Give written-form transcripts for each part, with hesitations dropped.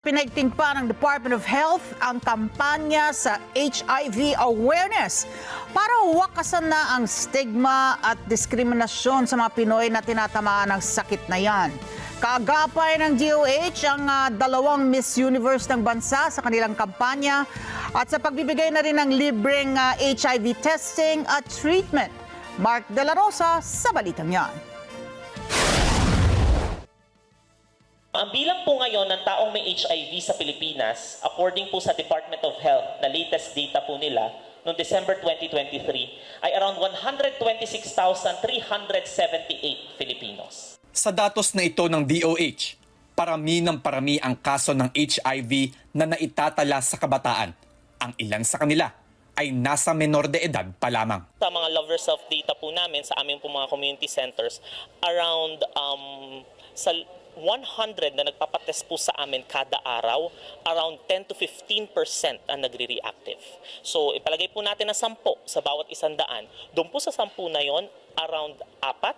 Pinaigting pa ng Department of Health ang kampanya sa HIV awareness para wakasan na ang stigma at diskriminasyon sa mga Pinoy na tinatamaan ng sakit na yan. Kaagapay ng DOH ang dalawang Miss Universe ng bansa sa kanilang kampanya at sa pagbibigay na rin ng libreng HIV testing at treatment. Mark De La Rosa sa balitang yan. Ang bilang po ngayon ng taong may HIV sa Pilipinas, according po sa Department of Health, na latest data po nila, noong December 2023, ay around 126,378 Filipinos. Sa datos na ito ng DOH, parami ng parami ang kaso ng HIV na naitatala sa kabataan. Ang ilan sa kanila ay nasa menor de edad pa lamang. Sa mga lovers of data po namin, sa aming po mga community centers, around sa 100 na nagpapatest po sa amin kada araw, around 10 to 15% ang nagre-reactive. So ipalagay po natin na 10 sa bawat 100. Doon po sa 10 na yon, around 4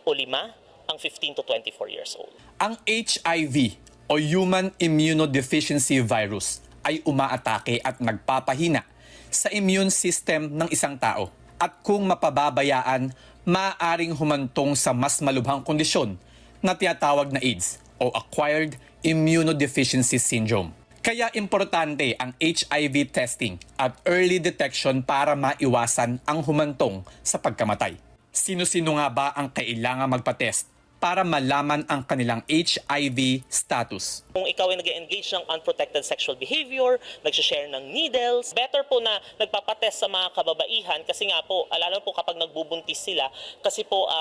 o 5 ang 15 to 24 years old. Ang HIV o Human Immunodeficiency Virus ay umaatake at nagpapahina sa immune system ng isang tao. At kung mapababayaan, maaaring humantong sa mas malubhang kondisyon na tinatawag na AIDS o Acquired Immunodeficiency Syndrome. Kaya importante ang HIV testing at early detection para maiwasan ang humantong sa pagkamatay. Sino-sino nga ba ang kailangan magpa-test para malaman ang kanilang HIV status? Kung ikaw ay nag-engage ng unprotected sexual behavior, nag-share ng needles, better po na nagpapatest sa mga kababaihan kasi nga po, lalo po kapag nagbubuntis sila, kasi po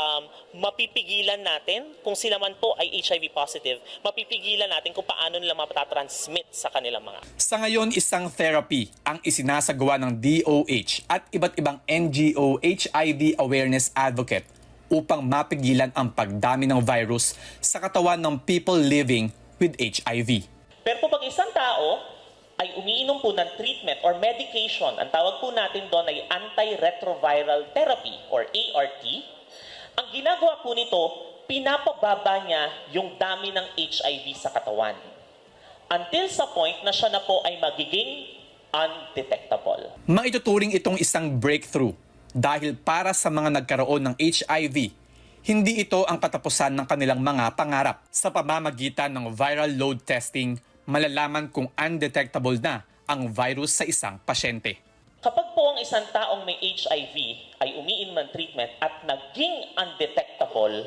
mapipigilan natin, kung sila man po ay HIV positive, mapipigilan natin kung paano nila matatransmit sa kanilang mga. Sa ngayon, isang therapy ang isinasagawa ng DOH at iba't ibang NGO HIV awareness advocate upang mapigilan ang pagdami ng virus sa katawan ng people living with HIV. Pero po pag isang tao ay umiinom po ng treatment or medication, ang tawag po natin doon ay antiretroviral therapy or ART, ang ginagawa po nito, pinapababa niya yung dami ng HIV sa katawan. Until sa point na siya na po ay magiging undetectable. Maituturing itong isang breakthrough dahil para sa mga nagkaroon ng HIV, hindi ito ang katapusan ng kanilang mga pangarap. Sa pamamagitan ng viral load testing, malalaman kung undetectable na ang virus sa isang pasyente. Kapag po ang isang taong may HIV ay umiinom ng treatment at naging undetectable,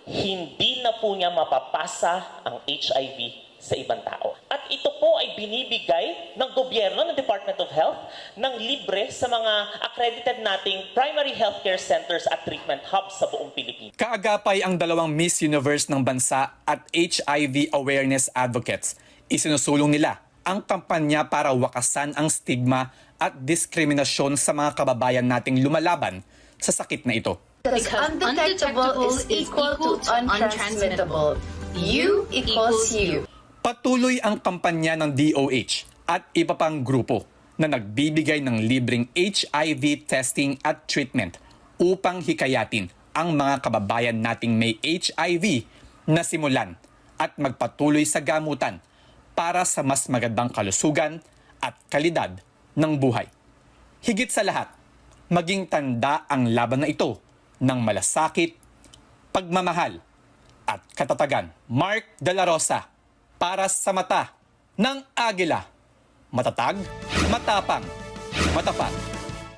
hindi na po niya mapapasa ang HIV sa ibang tao. At ito po ay binibigay ng gobyerno, ng Department of Health, ng libre sa mga accredited nating primary healthcare centers at treatment hubs sa buong Pilipinas. Kaagapay ang dalawang Miss Universe ng bansa at HIV awareness advocates. Isinusulong nila ang kampanya para wakasan ang stigma at diskriminasyon sa mga kababayan nating lumalaban sa sakit na ito. Because undetectable is equal to untransmittable. You equals you. Patuloy ang kampanya ng DOH at iba pang grupo na nagbibigay ng libreng HIV testing at treatment upang hikayatin ang mga kababayan nating may HIV na simulan at magpatuloy sa gamutan para sa mas magandang kalusugan at kalidad ng buhay. Higit sa lahat, maging tanda ang laban na ito ng malasakit, pagmamahal at katatagan. Mark De La Rosa, para sa mata ng Agila. Matatag, matapang, matapat.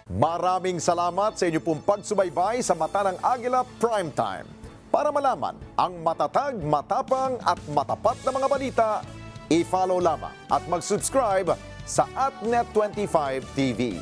Maraming salamat sa inyo pong pagsubaybay sa Mata ng Agila Primetime. Para malaman ang matatag, matapang at matapat na mga balita, i-follow lamang at mag-subscribe sa AtNet25 TV.